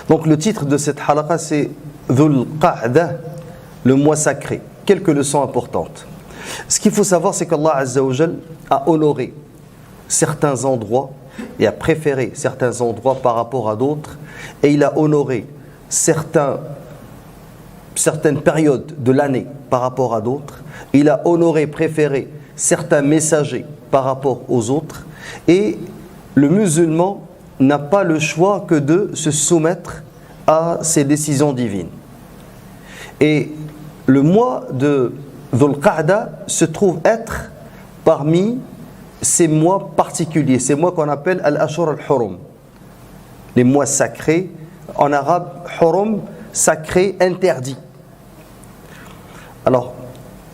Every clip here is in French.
Donc le titre de cette halaqa c'est Dhul Qa'dah, le mois sacré. Quelques leçons importantes. Ce qu'il faut savoir, c'est qu'Allah Azza wa Jal a honoré certains endroits et a préféré certains endroits par rapport à d'autres, et il a honoré certaines périodes de l'année par rapport à d'autres. Il a honoré, préféré certains messagers par rapport aux autres, et le musulman n'a pas le choix que de se soumettre à ces décisions divines. Et le mois de Dhul Qa'dah se trouve être parmi ces mois particuliers, ces mois qu'on appelle Al-Ashur al-Hurum, les mois sacrés, en arabe, Hurum, sacré, interdit. Alors,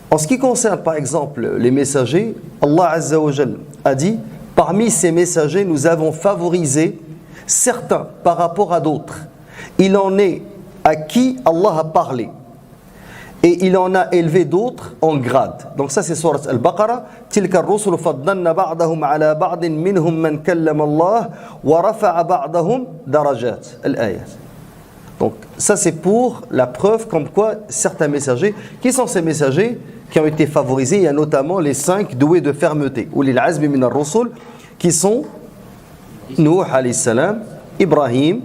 en ce qui concerne par exemple les messagers, Allah Azza wa Jal a dit, parmi ces messagers, nous avons favorisé certains par rapport à d'autres. Il en est à qui Allah a parlé. Et il en a élevé d'autres en grade. Donc ça c'est sourate Al-Baqarah. Tilka ar-rusul faddalna ba'dahum ala ba'din minhum man kallama Allah wa rafa'a ba'dahum darajat. Al-ayat. Donc ça c'est pour la preuve comme quoi certains messagers, qui sont ces messagers qui ont été favorisés, il y a notamment les 5 doués de fermeté, ou les azmi min ar-rusul, qui sont Nuh alayhi salam, Ibrahim,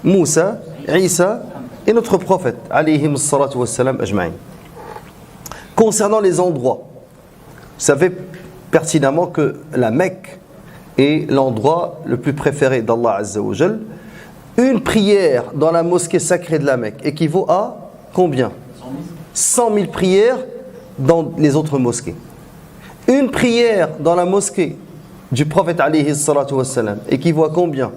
Moussa, Isa et notre prophète alayhim salatu wassalam ajma'in. Concernant les endroits, vous savez pertinemment que la Mecque est l'endroit le plus préféré d'Allah Azza wa Jal. Une prière dans la mosquée sacrée de la Mecque équivaut à combien? 100 000 prières dans les autres mosquées. Une prière dans la mosquée du prophète alayhi salatu wassalam équivaut à combien?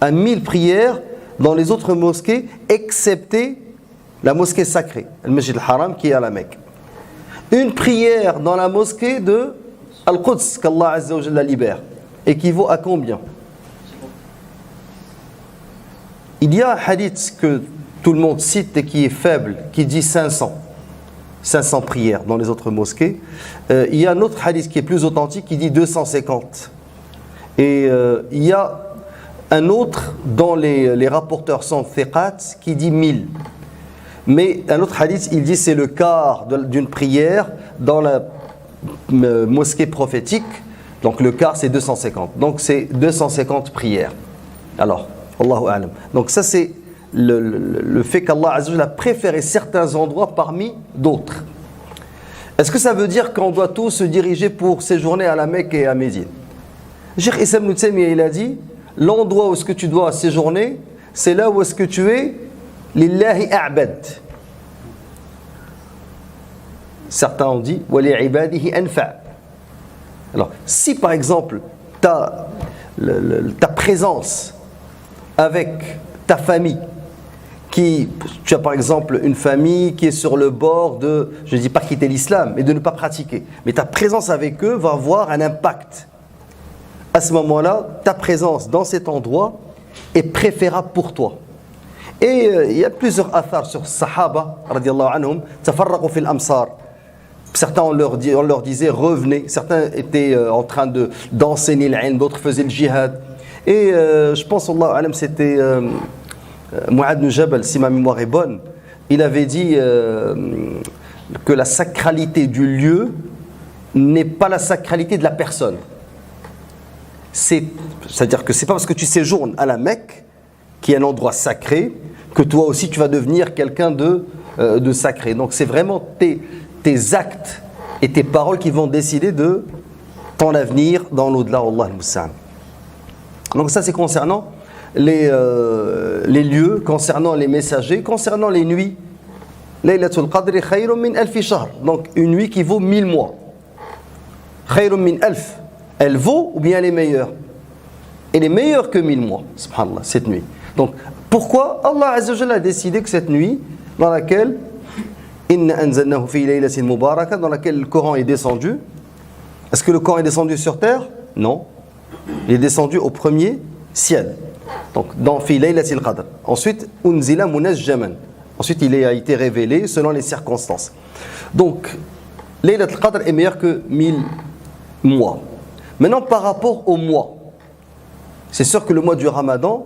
À 1000 prières dans les autres mosquées, excepté la mosquée sacrée, le Masjid al-Haram qui est à la Mecque. Une prière dans la mosquée de Al-Quds, qu'Allah Azza wa Jalla libère, équivaut à combien? Il y a un hadith que tout le monde cite et qui est faible, qui dit 500 prières dans les autres mosquées. Il y a un autre hadith qui est plus authentique qui dit 250. Et il y a un autre dont les rapporteurs sont thiqat qui dit 1000. Mais un autre hadith, il dit c'est le quart d'une prière dans la mosquée prophétique. Donc le quart c'est 250. Donc c'est 250 prières. Alors, Allahu a'lam. Donc ça c'est le fait qu'Allah Azza wa Jalla a préféré certains endroits parmi d'autres. Est-ce que ça veut dire qu'on doit tous se diriger pour séjourner à la Mecque et à Médine? Cheikh Issa ibn Taymiyyah il a dit, l'endroit où est-ce que tu dois séjourner, c'est là où est-ce que tu es lillahi a'bad. Certains ont dit wa li'ibadihi anfa'. Alors, si par exemple ta présence avec ta famille, tu as par exemple une famille qui est sur le bord de, je ne dis pas quitter l'islam, mais de ne pas pratiquer, mais ta présence avec eux va avoir un impact. À ce moment-là, ta présence dans cet endroit est préférable pour toi. Et il y a plusieurs athars sur Sahaba, radiallahu anhum, tafarraqu fil amsar. Certains, on leur disait revenez. Certains étaient en train d'enseigner l'ilm, d'autres faisaient le djihad. Et je pense, Allahu alam, c'était Mu'adh ibn Jabal, si ma mémoire est bonne. Il avait dit que la sacralité du lieu n'est pas la sacralité de la personne. C'est-à-dire que c'est pas parce que tu séjournes à la Mecque, qui est un endroit sacré, que toi aussi tu vas devenir quelqu'un de sacré. Donc c'est vraiment tes actes et tes paroles qui vont décider de ton avenir dans l'au-delà. Allah al-Musta'an. Donc ça c'est concernant les lieux, concernant les messagers, concernant les nuits. Laylatul Qadri khayrun min alfi shahr. Donc une nuit qui vaut 1000 mois. Khayrun min alf. Elle vaut ou bien elle est meilleure? Elle est meilleure que 1000 mois, subhanallah, cette nuit. Donc, pourquoi Allah Azza wa Jalla a décidé que cette nuit, dans laquelle Inna anzalnahu fi laylatin mubarakah, dans laquelle le Coran est descendu, est-ce que le Coran est descendu sur terre? Non. Il est descendu au premier ciel. Donc, dans fi laylatil qadr. Ensuite, unzila munajjaman. Ensuite, il a été révélé selon les circonstances. Donc, laylatul qadr est meilleur que 1000 mois. Maintenant, par rapport au mois, c'est sûr que le mois du Ramadan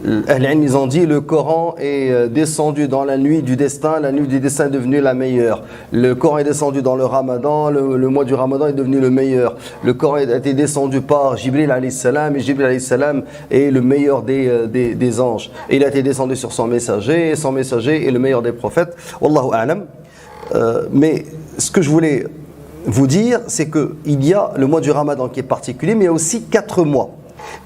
Ils ont dit le Coran est descendu dans la nuit du destin est devenue la meilleure. Le Coran est descendu dans le Ramadan, le mois du Ramadan est devenu le meilleur. Le Coran a été descendu par Jibril alayhi salam et Jibril alayhi salam est le meilleur des anges. Et il a été descendu sur son messager et son messager est le meilleur des prophètes. Wallahu a'lam. Mais ce que je voulais vous dire, c'est qu'il y a le mois du Ramadan qui est particulier, mais il y a aussi 4 mois.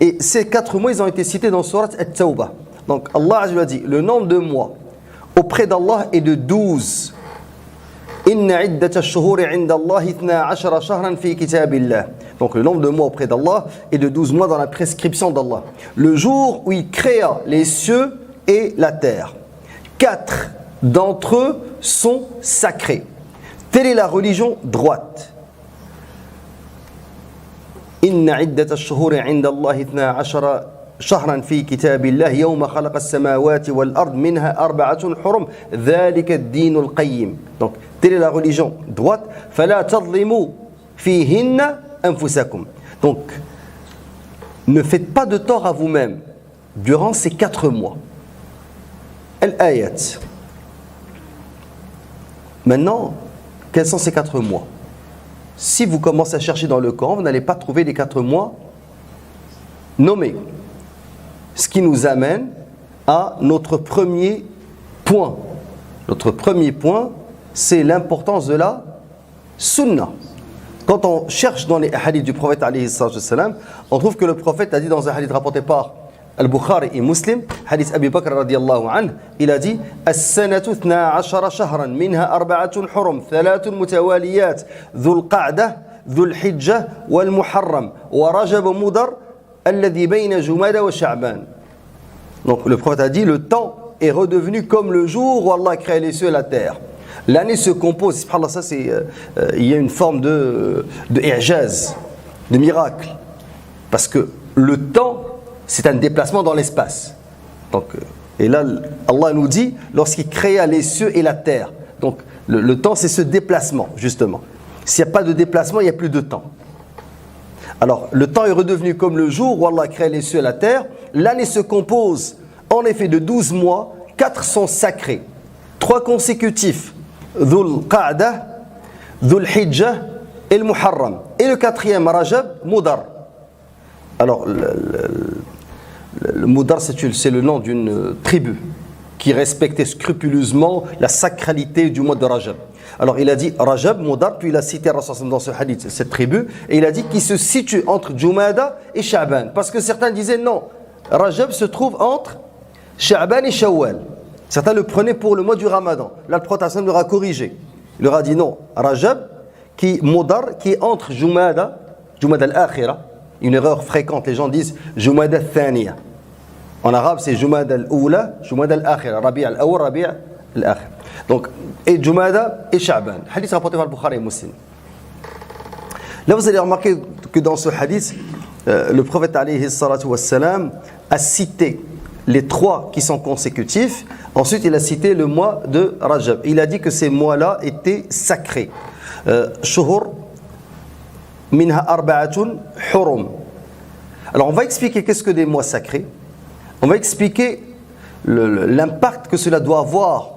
Et ces 4 mois, ils ont été cités dans Surat At-Tawbah. Donc Allah a dit, le nombre de mois auprès d'Allah est de 12. Inna iddata ash-shuhuri 'inda Allah 12 shahran fi kitabillah. Donc le nombre de mois auprès d'Allah est de 12 mois dans la prescription d'Allah. Le jour où il créa les cieux et la terre. 4 d'entre eux sont sacrés. Telle est la religion droite. إن عدة الشهور عند الله 12 شهرا في كتاب الله يوم خلق السماوات والأرض منها 4 حرم ذلك الدين القيم. Donc telle est la religion droite. فلا تظلموا فيهن أنفسكم. Donc ne faites pas de tort à vous-même durant ces 4 mois. Al-ayat. Maintenant, quels sont ces 4 mois? Si vous commencez à chercher dans le Coran, vous n'allez pas trouver les 4 mois nommés. Ce qui nous amène à notre premier point. Notre premier point, c'est l'importance de la sunna. Quand on cherche dans les hadiths du prophète, on trouve que le prophète a dit dans un hadith rapporté par Al-Bukhari et Muslim, hadith Abi Bakr radiyallahu anhu, il a dit As-sanatu 12 shahran, minha 4 hurum, 3 mutawaliyat, dhul qa'dah, dhul hijjah, wal muharram, wa rajab mudar, alladhi bayna jumada wa sha'ban. Donc le prophète a dit, le temps est redevenu comme le jour où Allah a créé les cieux et la terre. L'année se compose, subhanallah, ça c'est, il y a une forme de i'jaz, de miracle. Parce que le temps, c'est un déplacement dans l'espace. Donc, et là, Allah nous dit, lorsqu'il créa les cieux et la terre. Donc, le temps, c'est ce déplacement, justement. S'il n'y a pas de déplacement, il n'y a plus de temps. Alors, le temps est redevenu comme le jour où Allah a créé les cieux et la terre. L'année se compose, en effet, de 12 mois. 4 sont sacrés. 3 consécutifs. Dhul Qa'dah, Dhul Hijjah et le Muharram. Et le 4e, Rajab, Mudar. Alors, le Mudar, c'est le nom d'une tribu qui respectait scrupuleusement la sacralité du mois de Rajab. Alors il a dit Rajab, Mudar, puis il a cité Rasul dans ce hadith, cette tribu, et il a dit qu'il se situe entre Jumada et Sha'ban. Parce que certains disaient non, Rajab se trouve entre Sha'ban et Shawwal. Certains le prenaient pour le mois du Ramadan. Là, le prophète leur a corrigé. Il leur a dit non, Rajab, Mudar, qui est entre Jumada al-Akhira. Une erreur fréquente, les gens disent Jumada al-Thaniya. En arabe, c'est Jumada al-Oula, Jumada al-Akhira, Rabi' al-Awwal, Rabi' al-Akhir. Donc, et Jumada et Sha'ban. Hadith rapporté par le Bukhari et Muslim. Là, vous allez remarquer que dans ce hadith, le prophète alayhi salatu wassalam a cité les 3 qui sont consécutifs. Ensuite, il a cité le mois de Rajab. Il a dit que ces mois-là étaient sacrés. Shuhur minha 4 hurum. Alors on va expliquer qu'est-ce que des mois sacrés. On va expliquer l'impact que cela doit avoir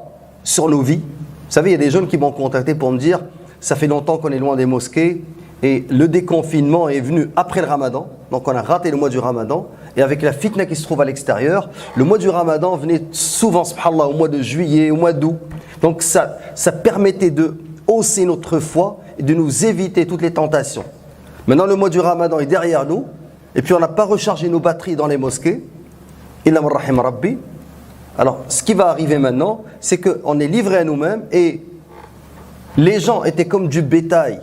sur nos vies. Vous savez, il y a des jeunes qui m'ont contacté pour me dire ça fait longtemps qu'on est loin des mosquées et le déconfinement est venu après le Ramadan. Donc on a raté le mois du Ramadan et avec la fitna qui se trouve à l'extérieur, le mois du Ramadan venait souvent, subhanallah, au mois de juillet, au mois d'août. Donc ça permettait de hausser notre foi et de nous éviter toutes les tentations. Maintenant, le mois du Ramadan est derrière nous, et puis on n'a pas rechargé nos batteries dans les mosquées. Illa man rahim rabbi. Alors, ce qui va arriver maintenant, c'est qu'on est livré à nous-mêmes, et les gens étaient comme du bétail,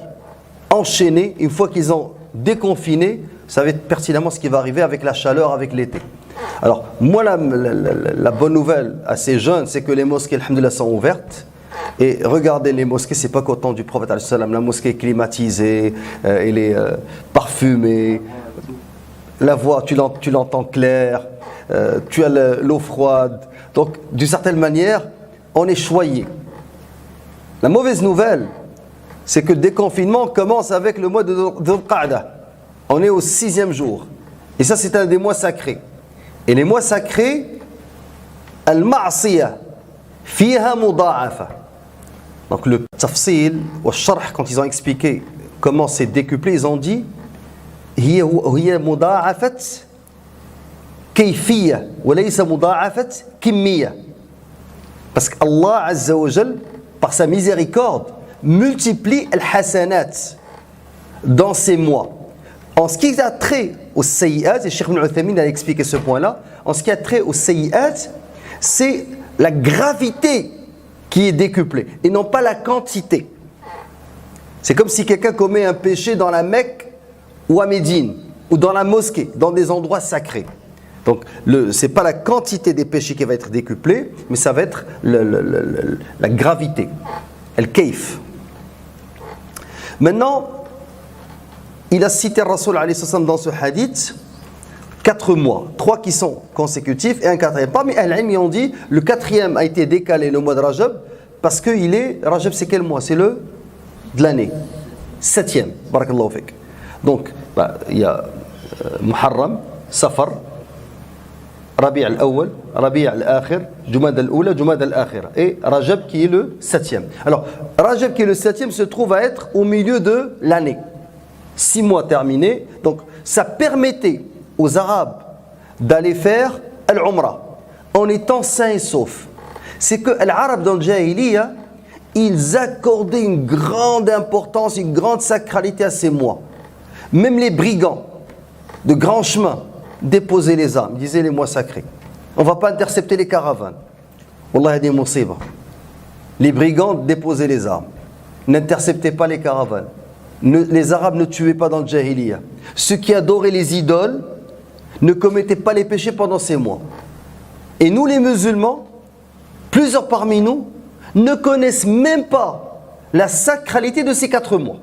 enchaînés. Une fois qu'ils ont déconfiné, vous savez pertinemment ce qui va arriver avec la chaleur, avec l'été. Alors, moi, la bonne nouvelle à ces jeunes, c'est que les mosquées, alhamdoulilah, sont ouvertes. Et regardez les mosquées, c'est pas qu'au temps du prophète alayhi salam, la mosquée est climatisée, elle est parfumée, la voix tu l'entends claire, tu as l'eau froide. Donc d'une certaine manière, on est choyé. La mauvaise nouvelle, c'est que le déconfinement commence avec le mois de Dhul Qa'dah. On est au 6e jour. Et ça, c'est un des mois sacrés. Et les mois sacrés, al-ma'siyah, fiha muda'afa. Donc le tafsil ou sharh, quand ils ont expliqué comment c'est décuplé, ils ont dit hiya muda'afat kayfiyya wa laysa muda'afat kimmiyya. Parce qu'Allah Azza wa Jal, par sa miséricorde, multiplie al-hasanat dans ces mois. En ce qui a trait aux sayyi'at, et Cheikh Ibn Uthaymin a expliqué ce point-là, en ce qui a trait aux sayyi'at, c'est la gravité qui est décuplée et non pas la quantité. C'est comme si quelqu'un commet un péché dans la Mecque ou à Médine ou dans la mosquée, dans des endroits sacrés. Donc, ce n'est pas la quantité des péchés qui va être décuplée, mais ça va être la gravité, al-kayf. Maintenant, il a cité Rasoul alayhi salam dans ce hadith 4 mois, 3 qui sont consécutifs et un quatrième. Parmi Al-Ilm, ils ont dit le quatrième a été décalé le mois de Rajab parce que Rajab c'est quel mois? C'est le de l'année, 7e. Barakallahu fik. Donc, il y a Muharram, Safar, Rabi' al-Awwal, Rabi' al-Akhir, Jumad al-Oula, Jumad al-Akhira. Et Rajab qui est le 7e. Alors, Rajab qui est le 7e se trouve à être au milieu de l'année. 6 mois terminés. Donc, ça permettait aux Arabes d'aller faire Al-Umrah en étant sains et saufs. C'est que les Arabes dans le Jahiliya, ils accordaient une grande importance, une grande sacralité à ces mois. Même les brigands de grands chemins déposaient les armes, disaient les mois sacrés. On ne va pas intercepter les caravanes. Wallah, il y a des musiba. Les brigands déposaient les armes. N'interceptaient pas les caravanes. Les Arabes ne tuaient pas dans le Jahiliya. Ceux qui adoraient les idoles ne commettaient pas les péchés pendant ces mois. Et nous les musulmans, plusieurs parmi nous, ne connaissent même pas la sacralité de ces 4 mois.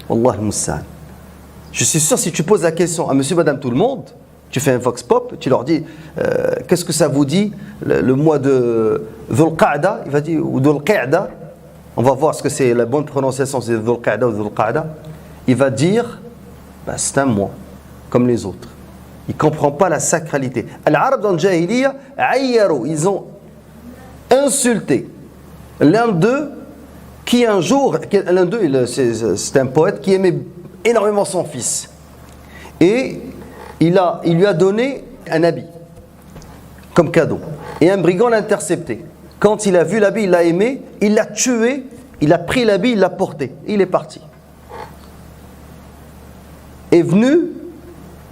Wallah al-Musta'an. Je suis sûr, si tu poses la question à monsieur, madame, tout le monde, tu fais un vox pop, tu leur dis qu'est-ce que ça vous dit le mois de Dhul Qa'da, il va dire, ou Dhul Qa'da, on va voir ce que c'est la bonne prononciation, c'est Dhul Qa'da ou Dhul Qa'da. Il va dire c'est un mois comme les autres. Il ne comprend pas la sacralité. Les Arabes dans le Jahiliya, ils ont insulté l'un d'eux qui un jour, l'un d'eux c'est un poète qui aimait énormément son fils. Et il lui a donné un habit comme cadeau. Et un brigand l'a intercepté. Quand il a vu l'habit, il l'a aimé, il l'a tué, il a pris l'habit, il l'a porté. Et il est parti. Est venu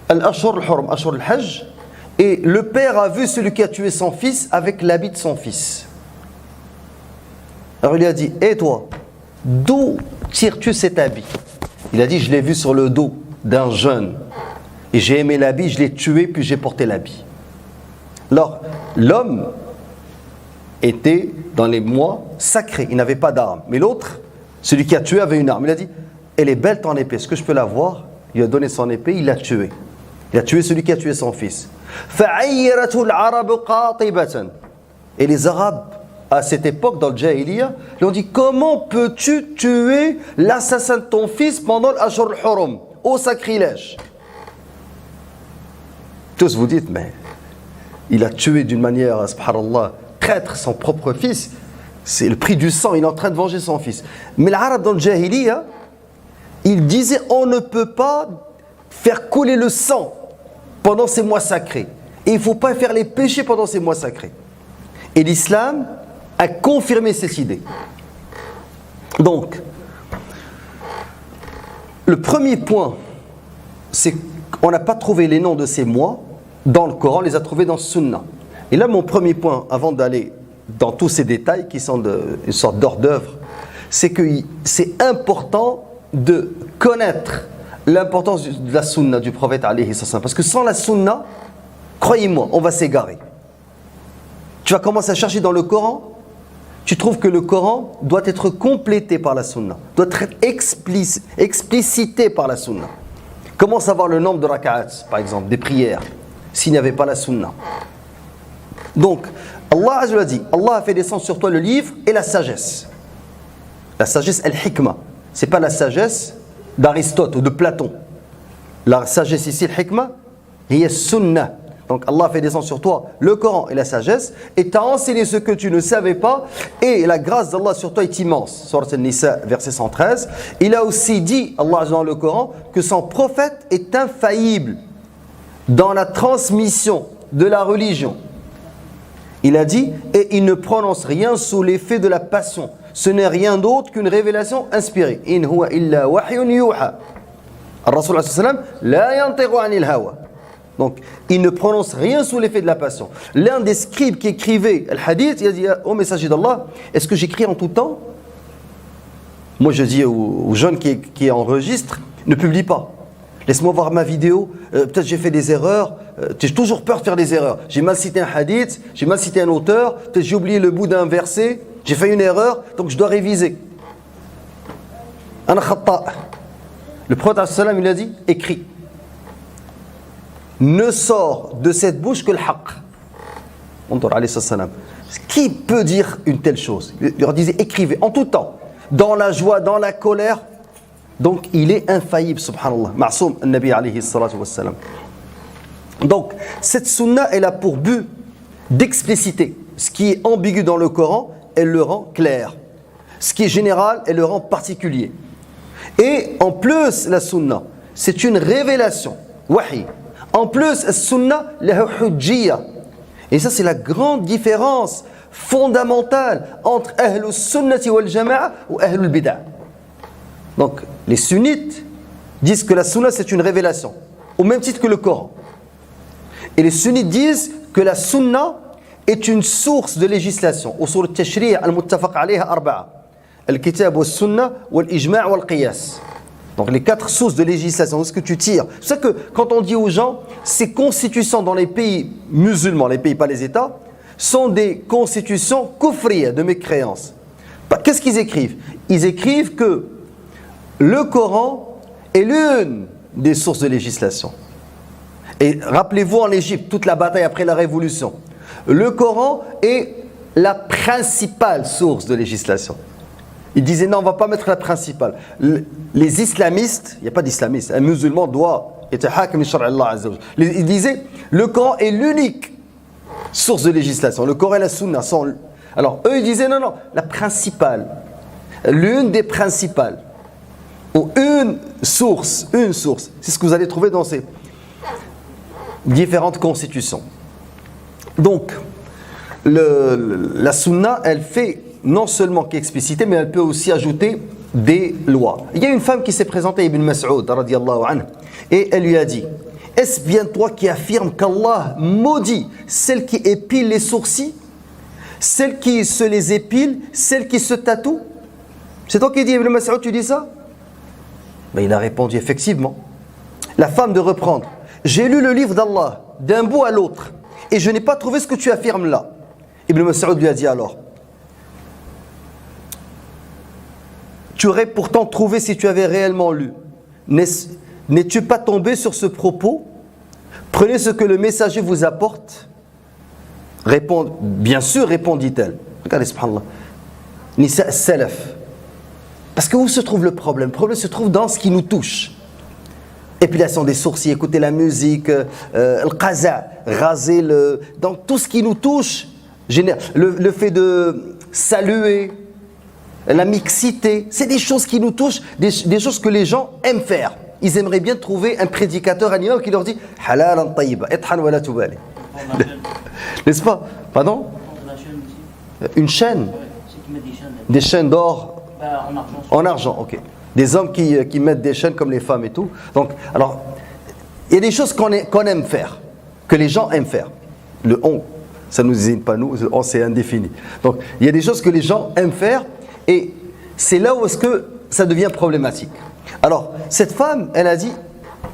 Al-Ashhur al-Hurum, Ashhur al-Hajj, et le père a vu celui qui a tué son fils avec l'habit de son fils. Alors il lui a dit, et toi, d'où tires-tu cet habit? Il a dit, je l'ai vu sur le dos d'un jeune. Et j'ai aimé l'habit, je l'ai tué, puis j'ai porté l'habit. Alors, l'homme était dans les mois sacrés, il n'avait pas d'arme. Mais l'autre, celui qui a tué, avait une arme. Il a dit, elle est belle ton épée, est-ce que je peux la voir? Il lui a donné son épée, il l'a tué. Il a tué celui qui a tué son fils. Et les Arabes, à cette époque, dans le Jahiliya, ils ont dit, comment peux-tu tuer l'assassin de ton fils pendant l'Ashhur al-Hurum, au sacrilège? Tous vous dites, mais il a tué d'une manière, subhanallah, traître son propre fils. C'est le prix du sang, il est en train de venger son fils. Mais les Arabes dans le Jahiliya, ils disaient, on ne peut pas faire couler le sang pendant ces mois sacrés. Et il ne faut pas faire les péchés pendant ces mois sacrés. Et l'islam a confirmé cette idée. Donc, le premier point, c'est qu'on n'a pas trouvé les noms de ces mois dans le Coran, on les a trouvés dans le Sunna. Et là, mon premier point, avant d'aller dans tous ces détails qui sont une sorte d'hors d'œuvre, c'est que c'est important de connaître l'importance de la Sunna du prophète alayhi salam. Parce que sans la Sunna, croyez-moi, on va s'égarer. Tu vas commencer à chercher dans le Coran, tu trouves que le Coran doit être complété par la Sunna, doit être explicité par la Sunna. Comment savoir le nombre de rak'at, par exemple, des prières, s'il n'y avait pas la Sunna? Donc, Allah Azza wa Jalla dit, Allah a fait descendre sur toi le livre et la sagesse. La sagesse, al-hikmah. Ce n'est pas la sagesse d'Aristote ou de Platon. La sagesse ici, le hikmah, hiya sunnah. Donc Allah fait descendre sur toi le Coran et la sagesse et t'a enseigné ce que tu ne savais pas et la grâce d'Allah sur toi est immense. Surat An-Nisa, verset 113. Il a aussi dit, Allah dans le Coran, que son prophète est infaillible dans la transmission de la religion. Il a dit, et il ne prononce rien sous l'effet de la passion. Ce n'est rien d'autre qu'une révélation inspirée. In huwa illa wahyun yuha. Ar-Rasul sallallahu alayhi wa sallam, la yantiqu anil hawa. Donc, il ne prononce rien sous l'effet de la passion. L'un des scribes qui écrivait le hadith, il a dit au messager d'Allah, est-ce que j'écris en tout temps? Moi, je dis aux jeunes qui enregistrent, ne publie pas. Laisse-moi voir ma vidéo, peut-être j'ai fait des erreurs, j'ai toujours peur de faire des erreurs. J'ai mal cité un hadith, j'ai mal cité un auteur, peut-être j'ai oublié le bout d'un verset, j'ai fait une erreur, donc je dois réviser. Ana khatta. Le prophète sallam, il a dit, écris. Ne sort de cette bouche que le haqq. Qui peut dire une telle chose? Il leur disait écrivez en tout temps, dans la joie, dans la colère. Donc il est infaillible, subhanallah. Ma'soum al-Nabi alayhi salatu wassalam. Donc cette sunna, elle a pour but d'expliciter ce qui est ambigu dans le Coran, elle le rend clair. Ce qui est général, elle le rend particulier. Et en plus, la sunna, c'est une révélation, wahi. En plus, la sunna, la hujjiyya. Et ça, c'est la grande différence fondamentale entre ahlus sunnati wal jama'a ou ahlul bid'ah. Donc, les sunnites disent que la sunna, c'est une révélation, au même titre que le Coran. Et les sunnites disent que la sunna est une source de législation. Usul al-tashri' al-muttafaq alayha arba'a. Al-kitab wal-sunna wal-ijma' wal-qiyas. Donc les 4 sources de législation, ce que tu tires. C'est ça que quand on dit aux gens, ces constitutions dans les pays musulmans, les pays pas les États, sont des constitutions kufriya, de mécréance. Qu'est-ce qu'ils écrivent? Ils écrivent que le Coran est l'une des sources de législation. Et rappelez-vous en Égypte, toute la bataille après la révolution, le Coran est la principale source de législation. Il disait non, on ne va pas mettre la principale. Les islamistes, il n'y a pas d'islamistes, un musulman doit être hakim shar' Allah azza wa jalla. Il disait le Coran est l'unique source de législation. Le Coran et la sunna sont. Alors eux ils disaient non, la principale, l'une des principales, ou une source, c'est ce que vous allez trouver dans ces différentes constitutions. Donc la sunna, elle fait non seulement qu'expliciter, mais elle peut aussi ajouter des lois. Il y a une femme qui s'est présentée à Ibn Mas'ud radiyallahu anhu, et elle lui a dit: est-ce bien toi qui affirmes qu'Allah maudit celle qui épile les sourcils, celle qui se les épile, celle qui se tatoue? C'est toi qui dis, Ibn Mas'ud, tu dis ça? Ben, il a répondu effectivement. La femme de reprendre: j'ai lu le livre d'Allah d'un bout à l'autre et je n'ai pas trouvé ce que tu affirmes là. Ibn Mas'ud lui a dit alors: tu aurais pourtant trouvé si tu avais réellement lu. N'es-tu pas tombé sur ce propos? Prenez ce que le messager vous apporte. Bien sûr, répondit-elle. Regardez, subhanallah. Nisa salaf. Parce que où se trouve le problème? Le problème se trouve dans ce qui nous touche. Épilation des sourcils, écouter la musique, le qaza, raser dans tout ce qui nous touche. Le fait de saluer, la mixité, c'est des choses qui nous touchent, des choses que les gens aiment faire. Ils aimeraient bien trouver un prédicateur animal qui leur dit halalan tayyiba, ethan wa la tubali. N'est-ce pas? Pardon? Une chaîne. Des chaînes d'or. En argent, ok. Des hommes qui mettent des chaînes comme les femmes et tout. Donc, alors, il y a des choses qu'on aime faire, que les gens aiment faire. Le on, ça ne nous désigne pas nous, le on c'est indéfini. Donc, il y a des choses que les gens aiment faire. Et c'est là où est-ce que ça devient problématique. Alors, cette femme, elle a dit,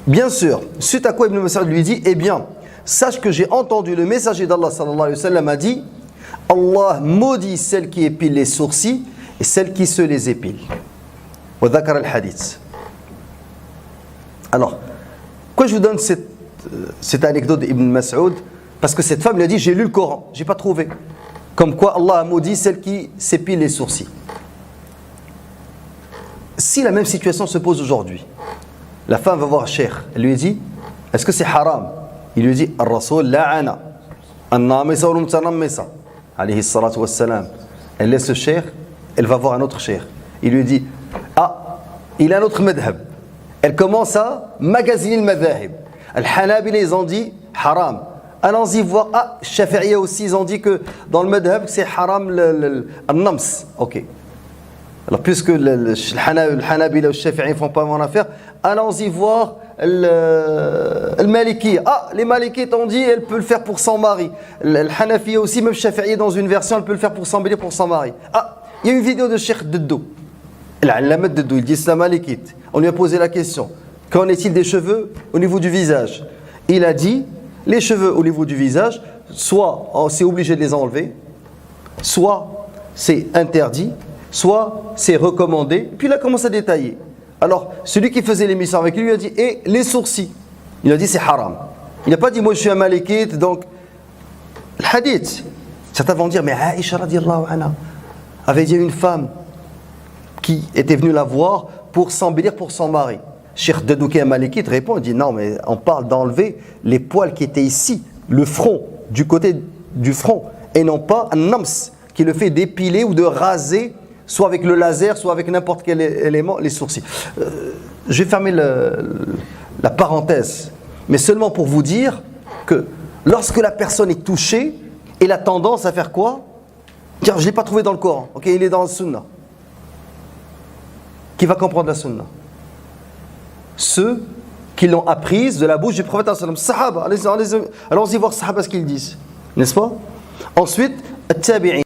bien sûr, suite à quoi Ibn Mas'ud lui dit, eh bien, sache que j'ai entendu le messager d'Allah sallallahu alayhi wa sallam a dit, Allah maudit celle qui épile les sourcils et celle qui se les épile. Wa dhakara al-hadith. Alors, pourquoi je vous donne cette anecdote d'Ibn Mas'ud? Parce que cette femme lui a dit, j'ai lu le Coran, j'ai pas trouvé. Comme quoi Allah a maudit celle qui s'épile les sourcils. Si la même situation se pose aujourd'hui, la femme va voir un cheikh, elle lui dit: est-ce que c'est haram Il lui dit Ar-Rasoul la'ana an-namisa wal mutanammisa alayhi salatu wassalam. Elle laisse le cheikh, elle va voir un autre cheikh. Il lui dit ah, il a un autre madhab. Elle commence à magasiner le madhahib. Al-Hanabila, ils ont dit haram. Allons-y voir. Ah, Shafi'iyya aussi, ils ont dit que dans le madhab, c'est haram le-nams. Ok. Alors, puisque le Hanabila et le Shafi'iyya ne font pas mon affaire, allons-y voir le Maliki. Ah, les Malikites ont dit elle peut le faire pour son mari. Le Hanafiya aussi, même Shafi'iyya dans une version, elle peut le faire pour s'embellir pour son mari. Ah, il y a une vidéo de Cheikh Deddou. L'Allama Deddou, il dit c'est la Malikite. On lui a posé la question. Qu'en est-il des cheveux au niveau du visage? Il a dit les cheveux au niveau du visage, soit c'est obligé de les enlever, soit c'est interdit, soit c'est recommandé. Puis il a commencé à détailler. Alors, celui qui faisait l'émission avec lui a dit et les sourcils? Il a dit c'est haram. Il n'a pas dit moi je suis un malikite, donc le hadith. Certains vont dire mais Aïcha radiallahu anha avait dit à une femme qui était venue la voir pour s'embellir pour son mari. Cheikh Deddou qui est un malikite répond, il dit non mais on parle d'enlever les poils qui étaient ici, le front, du côté du front, et non pas un nams qui le fait d'épiler ou de raser, soit avec le laser, soit avec n'importe quel élément, les sourcils. Je vais fermer la parenthèse, mais seulement pour vous dire que lorsque la personne est touchée, elle a tendance à faire quoi? Tiens, je ne l'ai pas trouvé dans le Coran, ok, il est dans le Sunna. Qui va comprendre la Sunna? Ceux qui l'ont apprise de la bouche du prophète Sahaba, allons-y voir Sahaba ce qu'ils disent, n'est-ce pas? Ensuite, At-Tabi'in.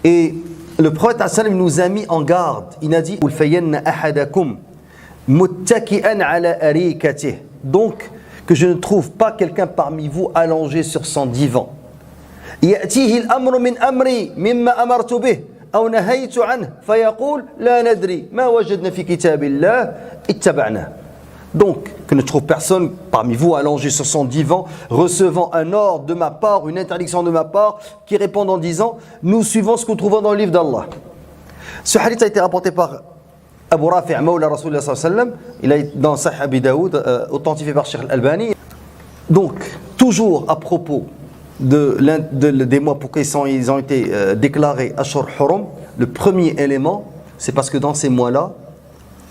Et le prophète nous a mis en garde. Il a dit donc que je ne trouve pas quelqu'un parmi vous allongé sur son divan. يأتيه الأمر من أمري مما أمرت به أو نهيت عنه فيقول لا ندري ما وجدنا في كتاب الله اتبعناه. Donc, que ne trouve personne parmi vous allongé sur son divan, recevant un ordre de ma part, une interdiction de ma part, qui répond en disant nous suivons ce que nous trouvons dans le livre d'Allah. Ce hadith a été rapporté par Abu Rafi' Mawla Rasulullah sallallahu alayhi wa sallam. Il est dans Sahih Abi Daoud, authentifié par Cheikh Al-Albani. Donc, toujours à propos des mois pour qu'ils ils ont été déclarés Ashur Hurum, le premier élément, c'est parce que dans ces mois-là,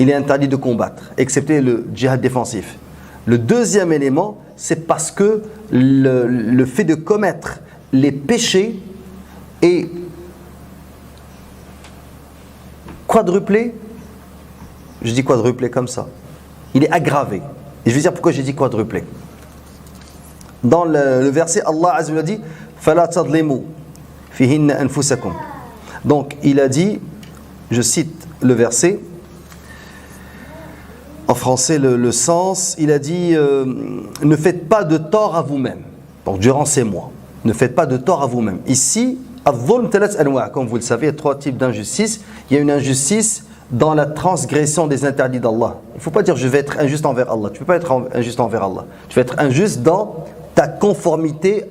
il est interdit de combattre, excepté le djihad défensif. Le deuxième élément, c'est parce que le fait de commettre les péchés est quadruplé. Je dis quadruplé comme ça. Il est aggravé. Et je vais dire pourquoi j'ai dit quadruplé. Dans le verset, Allah Azza wa Jalla dit Fala tadlimu fihinna anfusakum. Donc il a dit, je cite le verset, en français le sens, il a dit ne faites pas de tort à vous-même. Donc durant ces mois, ne faites pas de tort à vous-même. Ici, comme vous le savez, il y a trois types d'injustice. Il y a une injustice dans la transgression des interdits d'Allah. Il ne faut pas dire je vais être injuste envers Allah. Tu ne peux pas être injuste envers Allah. Tu vas être injuste dans ta conformité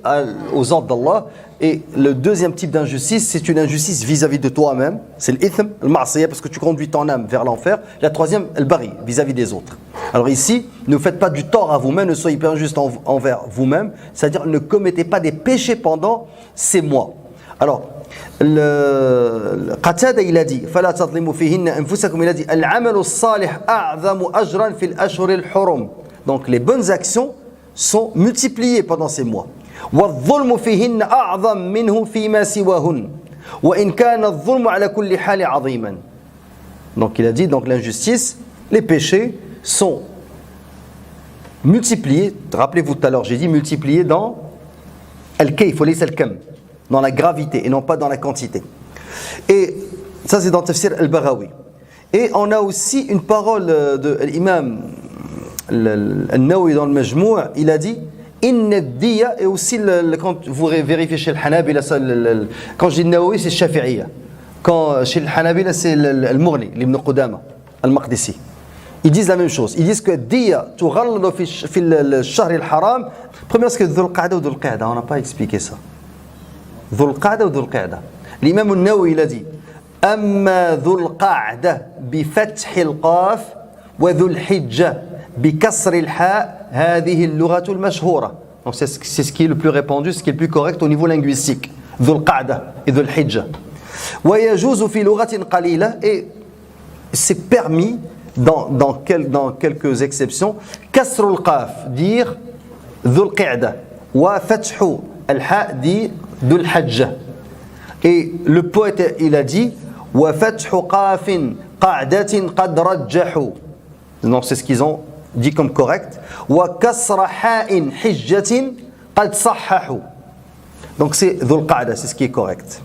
aux ordres d'Allah. Et le deuxième type d'injustice, c'est une injustice vis-à-vis de toi-même. C'est l'ithm, le ma'siyah, parce que tu conduis ton âme vers l'enfer. La troisième, le bari, vis-à-vis des autres. Alors ici, ne faites pas du tort à vous-même, ne soyez pas injuste envers vous-même. C'est-à-dire, ne commettez pas des péchés pendant ces mois. Alors, le Qatada, il a dit, فَلَا تَظْلِمُوا فِيهِنَّ أَنفُسَكُمْ, il a dit, الْعَمَلُ الصَّالِحُ أَعْظَمُ أَجْرًا فِي الْأَشْهُرِ الْحُرُمِ. Donc, les bonnes actions sont multipliées pendant ces mois. وَالظُّلْمُ فِيهِنَّ أَعْظَمْ مِنْهُ فِيمَا سِوَاهُنَّ وَإِنْ كَانَ الظُّلْمُ عَلَى كُلِّ حَالٍ عَظِيمًا. Donc, il a dit, donc l'injustice, les péchés sont multipliés. Rappelez-vous tout à l'heure, j'ai dit multipliés dans al-kayf wa laysa al-kam, dans la gravité et non pas dans la quantité. Et ça c'est dans Tafsir al-Baghawi. Et on a aussi une parole de l'imam al-Nawawi dans le Majmou', il a dit inna ad-diya, et aussi quand vous vérifiez chez le Hanabila, quand je dis Nawawi c'est Shafi'iyya, quand chez le Hanabila c'est al-Mughni, l'Ibn Qudama, al-Maqdisi. Ils disent la même chose. Ils disent que diya tughalladu fi al-shahr al-haram. Premièrement, c'est que Dhul Qa'da ou Dhul Qa'da, on n'a pas expliqué ça. Dhul Qa'da ou Dhul Qa'da. L'imam al-Nawawi il a dit amma Dhul Qa'da bi fath al-qaf wa Dhul Hijja bi kasr al-ha, هذه اللغة المشهورة. Donc c'est ce qui est le plus répandu, ce qui est le plus correct au niveau linguistique. Dhul Qa'da et Dhul Hijja. Wa yajuzu fi lughatin qalila, et c'est permis dans quelques exceptions, kasrul qaf, dire Dhul Qa'da, wa fathu al-ha, dit Dhul Hajja. Et le poète, il a dit wa fathu qafin qa'datin qad rajjahu. Donc c'est ce qu'ils ont dit comme correct. Wa kasra ha'in hijjatin qad sahhahu. Donc c'est Dhul Qa'da, c'est ce qui est correct.